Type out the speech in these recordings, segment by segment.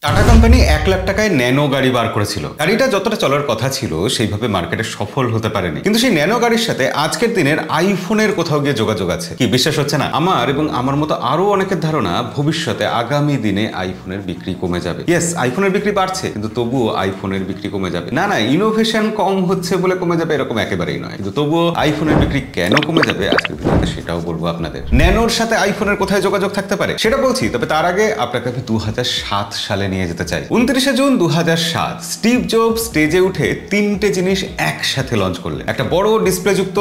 Tata company 1 lakh টাকায় nano গাড়ি বার করেছিল। গাড়িটা যতটা চলার কথা ছিল সেইভাবে মার্কেটে সফল হতে পারেনি, কিন্তু সেই ন্যানো গাড়ির সাথে আজকের দিনের আইফোনের কোথাও গিয়ে যোগাযোগ আছে। কি বিশ্বাস হচ্ছে না? আমার এবং আমার মতো আরো অনেকের ধারণা ভবিষ্যতে আগামী দিনে আইফোনের বিক্রি কমে যাবে। ইয়েস, আইফোনের বিক্রি বাড়ছে, কিন্তু তবুও আইফোনের বিক্রি কমে যাবে না। ইনোভেশন কম হচ্ছে বলে কমে যাবে এরকম একেবারেই নয়, কিন্তু তবুও আইফোনের বিক্রি কেন কমে যাবে আজকের ভিডিওতে সেটাও বলবো আপনাদের। ন্যানোর সাথে আইফোনের কোথায় যোগাযোগ থাকতে পারে সেটা বলছি, তবে তার আগে আপনাকে আমি 2007 সালে নিয়ে যেতে চাই। 29শে জুন 2007 স্টিভ জবস স্টেজে উঠে তিনটে জিনিস একসাথে লঞ্চ করলেন। একটা বড় ডিসপ্লে যুক্ত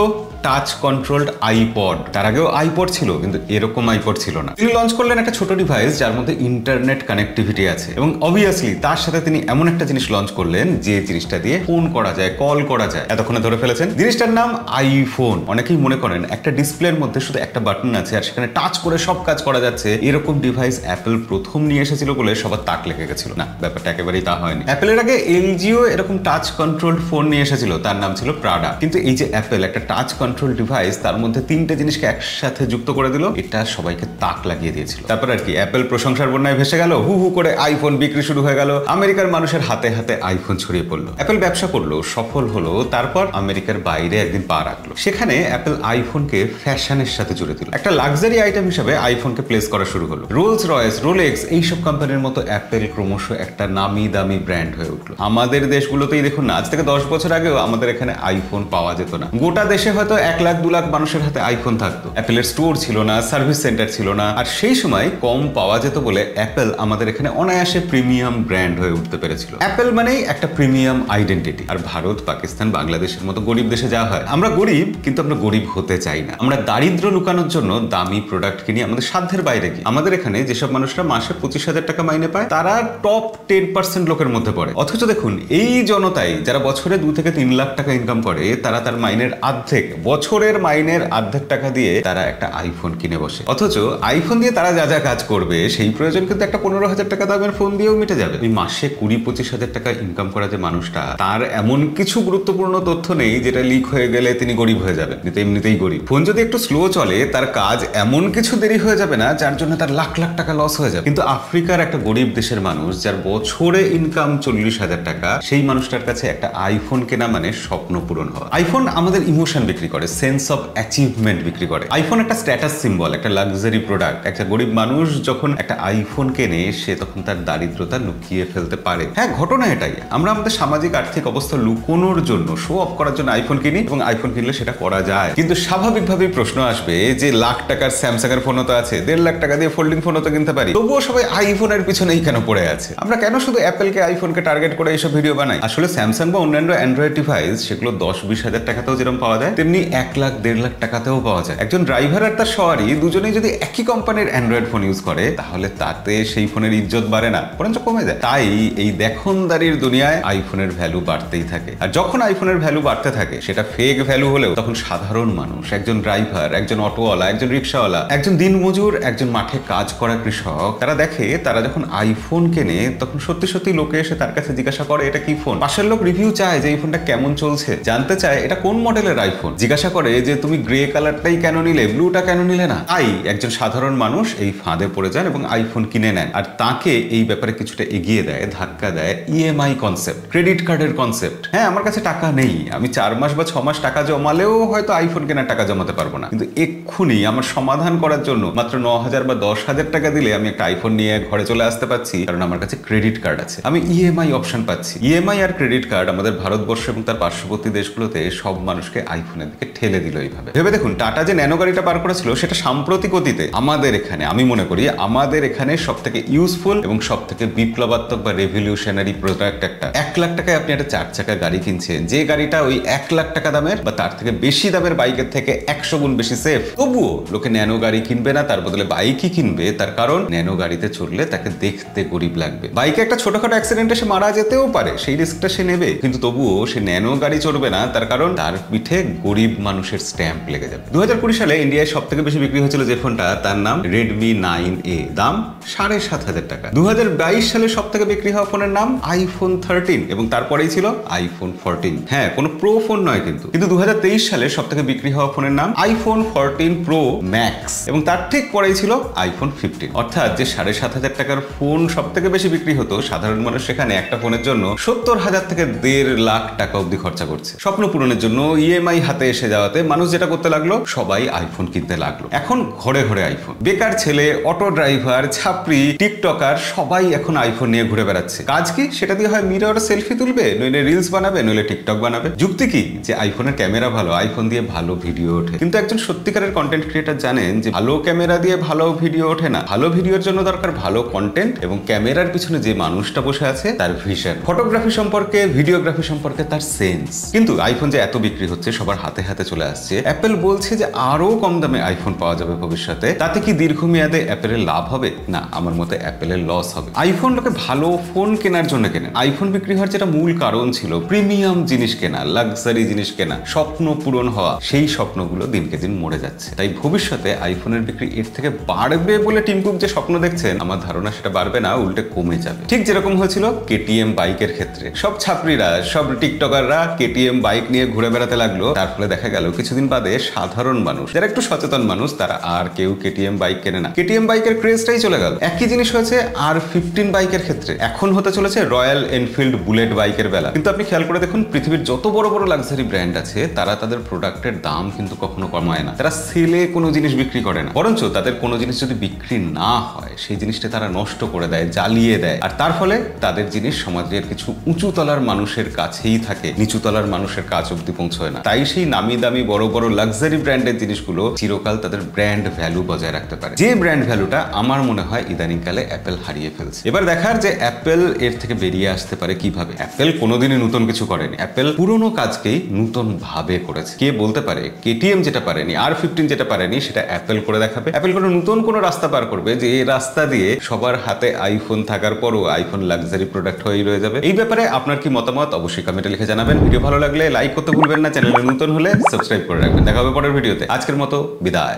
টাচ কন্ট্রোলড আইপড। তার আগেও আইপড ছিল, কিন্তু এরকম আইপড ছিল না। তিনি লঞ্চ করলেন একটা ছোট ডিভাইস যার মধ্যে ইন্টারনেট কানেক্টিভিটি আছে, এবং অবভিয়াসলি তার সাথে তিনি এমন একটা জিনিস লঞ্চ করলেন যে জিনিসটা দিয়ে ফোন করা যায়, কল করা যায়। এতক্ষণে ধরে ফেলেছেন, জিনিসটার নাম আইফোন। অনেকেই মনে করেন একটা ডিসপ্লের মধ্যে শুধু একটা বাটন আছে আর সেখানে টাচ করে সব কাজ করা যাচ্ছে। এরকম ডিভাইস অ্যাপল প্রথম নিয়ে এসেছিল বলে সবার তাক লেগে গেছিল। না, ব্যাপারটা একেবারেই তা হয়নি। অ্যাপলের আগে এলজিও এরকম টাচ কন্ট্রোলড ফোন নিয়ে এসেছিল, তার নাম ছিল প্রাডা। কিন্তু এই যে অ্যাপল একটা টাচ কন্ট্রোল ডিভাইস তার মধ্যে তিনটে জিনিসকে একসাথে যুক্ত করে দিল, এটা সবাইকে তাক লাগিয়ে দিয়েছিল। তারপর আর কি, অ্যাপল প্রশংসার বন্যায় ভেসে গেল, হু হু করে আইফোন বিক্রি শুরু হয়ে গেল। আমেরিকার মানুষের হাতে হাতে আইফোন ছড়িয়ে পড়লো। অ্যাপল ব্যবসা করলো, সফল হলো। তারপর আমেরিকার বাইরে একদিন পা রাখলো। সেখানে অ্যাপল আইফোনকে ফ্যাশনের সাথে জুড়ে দিল। একটা লাক্সারি আইটেম হিসেবে আইফোনকে প্লেস করা শুরু হলো। রোলস রয়েস, রোলেক্স এইসব কোম্পানির মতো অ্যাপল ক্রমশ একটা নামি দামি ব্র্যান্ড হয়ে উঠলো। আমাদের দেশগুলোতেই দেখুন না, আজ থেকে 10 বছর আগেও আমাদের এখানে আইফোন পাওয়া যেত না। গোটা দেশে হয়তো 1 লাখ 2 লাখ মানুষের হাতে আইফোন থাকতো। অ্যাপলের স্টোর ছিল না, সার্ভিস সেন্টার ছিল না, আর সেই সময় কম পাওয়া যেত বলে অ্যাপল আমাদের এখানে অনায়াসে প্রিমিয়াম ব্র্যান্ড হয়ে উঠতে পেরেছিল। অ্যাপল মানেই একটা প্রিমিয়াম আইডেন্টিটি। আর ভারত, পাকিস্তান, বাংলাদেশের মতো গরিব দেশে যা হয়, আমরা গরিব, কিন্তু আমরা গরিব হতে চাই না। আমরা দারিদ্র লুকানোর জন্য দামি প্রোডাক্ট কিনি আমাদের সাধ্যের বাইরে কি। আমাদের এখানে যেসব মানুষরা মাসে 25,000 টাকা মাইনে পায় তারা টপ 10% লোকের মধ্যে পড়ে। অথচ দেখুন, এই জনতাই যারা বছরে 2 থেকে 3 লাখ টাকা ইনকাম করে, তারা তার মাইনের অর্ধেক, বছরের মাইনের অর্ধেক টাকা দিয়ে তারা একটা আইফোন কিনে বসে। অথচ আইফোন দিয়ে তারা যা যা কাজ করবে সেই প্রয়োজন কিন্তু একটা 15,000 টাকা দামের ফোন দিয়েও মিটে যাবে। ওই মাসে 20-25,000 টাকা ইনকাম করা যে মানুষটা, তার এমন কিছু গুরুত্বপূর্ণ তথ্য নেই যেটা লিক হয়ে গেলে তিনি গরিব হয়ে যাবেন। এমনিতেই গরিব। ফোন যদি একটু স্লো চলে, তার কাজ এমন কিছু দেরি হয়ে যাবে না যার জন্য তার লাখ লাখ টাকা লস হয়ে যাবে। কিন্তু আফ্রিকার একটা গরিব দেশের মানুষ যার বছরে ইনকাম 40,000 টাকা, সেই মানুষটার কাছে একটা আইফোন কেনা মানে স্বপ্ন পূরণ হওয়া। আইফোন আমাদের ইমোশন বিক্রি করে, সেন্স অফ অ্যাচিভমেন্ট বিক্রি করে। আইফোন একটা স্ট্যাটাস সিম্বল, একটা লাক্সারি প্রোডাক্ট। একটা গরিব মানুষ যখন একটা আইফোন কেনে, সে তখন তার দারিদ্রতা লুকিয়ে ফেলতে পারে। হ্যাঁ, ঘটনা এটাই। আমরা আমাদের সামাজিক আর্থিক অবস্থা লুকোনোর জন্য, শো অফ করার জন্য আইফোন কিনি, এবং আইফোন কিনলে সেটা করা যায়। কিন্তু স্বাভাবিকভাবেই প্রশ্ন আসবে যে লাখ টাকার স্যামসাং এর ফোনও তো আছে, 1.5 লাখ টাকা দিয়ে ফোল্ডিং ফোনও তো কিনতে পারি, তবুও সবাই আইফোনের পিছনেই কেন পড়ে আছে? আমরা কেন শুধু অ্যাপলকে, আইফোনকে টার্গেট করে এইসব ভিডিও বানাই? আসলে স্যামসাং বা অন্যান্য অ্যান্ড্রয়েড ডিভাইস সেগুলো 10-20 হাজার টাকাতেও যেরকম পাওয়া যায়, তেমনি 1 লাখ 1.5 লাখ টাকাতেও পাওয়া যায়। একজন ড্রাইভার আর তার সওয়ারি দুজনেই যদি একই কোম্পানির অ্যান্ড্রয়েড ফোন ইউজ করে, তাহলে তাতে সেই ফোনের ইজ্জত বাড়ে না, বরঞ্চ কমে যায়। তাই এই দেখনদারির দুনিয়ায় আইফোনের ভ্যালু বাড়তেই থাকে। আর যখন আইফোনের ভ্যালু বাড়তে থাকে, সেটা ফেক ভ্যালু হলেও তখন সাধারণ মানুষ, একজন ড্রাইভার, একজন অটোওয়ালা, একজন রিক্সাওয়ালা, একজন দিনমজুর, একজন মাঠে কাজ করা কৃষক, তারা দেখে তারা যখন আইফোন কেনে, তখন সত্যি সত্যি লোকে এসে তার কাছে জিজ্ঞাসা করে এটা কি ফোন। পাশের লোক রিভিউ চায় যে এই ফোনটা কেমন চলছে, জানতে চায় এটা কোন মডেলের আইফোন, জিজ্ঞাসা করে যে তুমি গ্রে কালারটাই কেন নিলে, ব্লুটা কেন নিলে না। তাই একজন সাধারণ মানুষ এই ফাঁদে পড়ে যান এবং আইফোন কিনে নেন। আর তাকে এই ব্যাপারে কিছুটা এগিয়ে দেয়, ধাক্কা দেয় ইএমআই কনসেপ্ট, ক্রেডিট কার্ডের কনসেপ্ট। হ্যাঁ, আমার কাছে টাকা নেই, আমি 4 মাস বা 6 মাস টাকা জমালেও হয়তো আইফোন কেনার টাকা জমাতে পারবো না, কিন্তু এক্ষুনি আমার সমাধান করার জন্য মাত্র 9,000 বা 10,000 টাকা দিলে আমি একটা আইফোন নিয়ে ঘরে চলে আসতে পারছি, কারণ আমার কাছে ক্রেডিট কার্ড আছে। আমি ইএমআই অপশন পাচ্ছি। ইএমআই আর ক্রেডিট কার্ড আমাদের ভারতবর্ষ এবং তার পার্শ্ববর্তী দেশগুলোতে সব মানুষকে আইফোনের দিকে ঠেলে দিল। এইভাবে ভেবে দেখুন, টাটা যে ন্যানো গাড়িটা বার করেছিল, সেটা সাম্প্রতিক অতীতে আমাদের এখানে, আমি মনে করি আমাদের এখানে সব থেকে ইউজফুল এবং সব থেকে বিপ্লবাত্মক বা রেভলিউশনারি প্রোডাক্ট একটা। 1 লাখ টাকায় আপনি একটা 4 চাকা গাড়ি কিনছেন, যে গাড়িটা ওই 1 লাখ টাকা দামের বা তার থেকে বেশি দামের বাইকের থেকে 100 গুণ বেশি সেফ। তবুও লোকে ন্যানো গাড়ি কিনবে না, তার বদলে বাইকই কিনবে। তার কারণ ন্যানো গাড়িতে চড়লে তাকে দেখতে গরিব লাগবে। বাইকে একটা ছোটখাটো অ্যাক্সিডেন্টে সে মারা যেতেও পারে, সেই রিস্কটা সে নেবে, কিন্তু তবুও সে ন্যানো গাড়ি চড়বে না। তার কারণ তার পিঠে গরিব মানুষের স্ট্যাম্প লেগে যাবে। 2020 সালে ইন্ডিয়ায় সব থেকে বেশি বিক্রি হয়েছিল যে ফোনটা, তার নাম Redmi 9A, দাম 7,500 টাকা। 2022 সালে সব থেকে বিক্রি হওয়া ফোনের নাম iPhone 13 এবং তারপরেই ছিল iPhone 14। হ্যাঁ, কোনো প্রো ফোন নয় কিন্তু 2023 সালে সব থেকে বিক্রি হওয়া ফোনের নাম iPhone 14 Pro Max এবং তার ঠিক পরেই ছিল iPhone 15। অর্থাৎ যে 7,500 টাকার ফোন সব থেকে বেশি বিক্রি হতো, সাধারণ মানুষ সেখানে একটা ফোনের জন্য 70,000 থেকে 1.5 লাখ টাকা অব্দি খরচা করছে। স্বপ্ন পূরণের জন্য EMI হাতে এসে যাওয়াতে মানুষ যেটা করতে লাগলো, সবাই আইফোন কিনতে লাগলো। এখন ঘরে ঘরে আইফোন। বেকার ছেলে, অটো ড্রাইভার, ছাপরি, টিকটকার সবাই এখন আইফোন নিয়ে ঘুরে বেড়াচ্ছে। কাজ কি? সেটা দিয়ে হয় মিরর সেলফি তুলবে, নইলে রিলস বানাবে, নইলে টিকটক বানাবে। যুক্তি কি? যে আইফোনের ক্যামেরা ভালো, আইফোন দিয়ে ভালো ভিডিও ওঠে। কিন্তু একজন সত্যিকারের কন্টেন্ট ক্রিয়েটর জানেন যে ভালো ক্যামেরা দিয়ে ভালো ভিডিও ওঠে না। ভালো ভিডিওর জন্য দরকার ভালো কন্টেন্ট এবং ক্যামেরার পিছনে যে মানুষটা বসে আছে তার ভিশন, ফটোগ্রাফি সম্পর্কে, ভিডিওগ্রাফি সম্পর্কে তার সেন্স। কিন্তু আইফোন যে এত বিক্রি হচ্ছে, সবার হাতে হাতে চলে আসছে, অ্যাপেল বলছে যে আরো কম দামে আইফোন পাওয়া যাবে ভবিষ্যতে। তাতে কি দীর্ঘমেয়াদে অ্যাপেলের লাভ হবে? না, আমার মতে অ্যাপেলের লস হবে। আইফোন লোকে ভালো ফোন কেনার জন্য কেনেন। আইফোন বিক্রি হওয়ার যেটা মূল কারণ ছিল প্রিমিয়াম জিনিস কেনা, লাক্সারি জিনিস কেনা, স্বপ্ন পূরণ হওয়া, সেই স্বপ্নগুলো দিনকে দিন মরে যাচ্ছে। তাই ভবিষ্যতে আইফোনের বিক্রি এর থেকে বাড়বে বলে টিম কুক যে স্বপ্ন দেখছেন, আমার ধারণা সেটা বাড়বে না, উল্টে কমে যাবে। ঠিক যেরকম হয়েছিল KTM বাইকের ক্ষেত্রে। সব ছাত্রীরা, সব টিকটকাররা KTM বাইক নিয়ে ঘুরে বেড়াতে লাগলো। তার ফলে দেখা গেল কিছুদিন বাদে সাধারণ মানুষ, যারা একটু সচেতন মানুষ, তারা আর কেউ KTM বাইক কেনে না। KTM বাইকের ক্রেজটাই চলে গেল। একই জিনিস হয়েছে R15 বাইকের ক্ষেত্রে। এখন হতে চলেছে রয়্যাল এনফিল্ড বুলেট বাইকের বেলা। কিন্তু আপনি খেয়াল করে দেখুন, পৃথিবীর যত বড় বড় লাক্সারি ব্র্যান্ড আছে, তারা তাদের প্রোডাক্টের দাম কিন্তু কখনো কমায় না। তারা সেলে কোনো জিনিস বিক্রি করে না, বরঞ্চ তাদের কোনো জিনিস যদি বিক্রি না হয়, সেই জিনিসটা তারা নষ্ট করে দেয়, জ্বালিয়ে দেয়। আর তার ফলে তাদের জিনিস সমাজের কিছু উঁচু তলার মানুষের কাছেই থাকে, নিচু তলার মানুষের কাছ অব্দি পৌঁছয় না। তাই সেই নামি দামি বড় বড় লাক্সারি ব্র্যান্ডের জিনিসগুলো চিরকাল তাদের ব্র্যান্ড ভ্যালু বজায় রাখতে পারে, যে ব্র্যান্ড ভ্যালুটা আমার মনে হয় ইদানিংকালে অ্যাপেল হারিয়ে ফেলছে। এবার দেখার যে অ্যাপেল এর থেকে বেরিয়ে আসতে পারে কিভাবে। অ্যাপেল কোনোদিনই নতুন কিছু করেনি, অ্যাপেল পুরোনো কাজকেই নতুন ভাবে করেছে। কে বলতে পারে KTM যেটা পারেনি, R15 যেটা পারেনি, সেটা অ্যাপেল করে দেখাবে। অ্যাপেল কোনো নতুন কোনো রাস্তা পার করবে, যে এই রাস্তা দিয়ে সবার হাতে আইফোন থাকার পরও আইফোন লাক্সারি প্রোডাক্ট হয়েই রয়ে যাবে। এই ব্যাপারে আপনার কি মতামত অবশ্যই কমেন্টে লিখে জানাবেন। ভিডিও ভালো লাগলে লাইক করতে ভুলবেন না, চ্যানেলে নতুন হলে সাবস্ক্রাইব করে রাখবেন। দেখা হবে পরের ভিডিওতে। আজকের মতো বিদায়।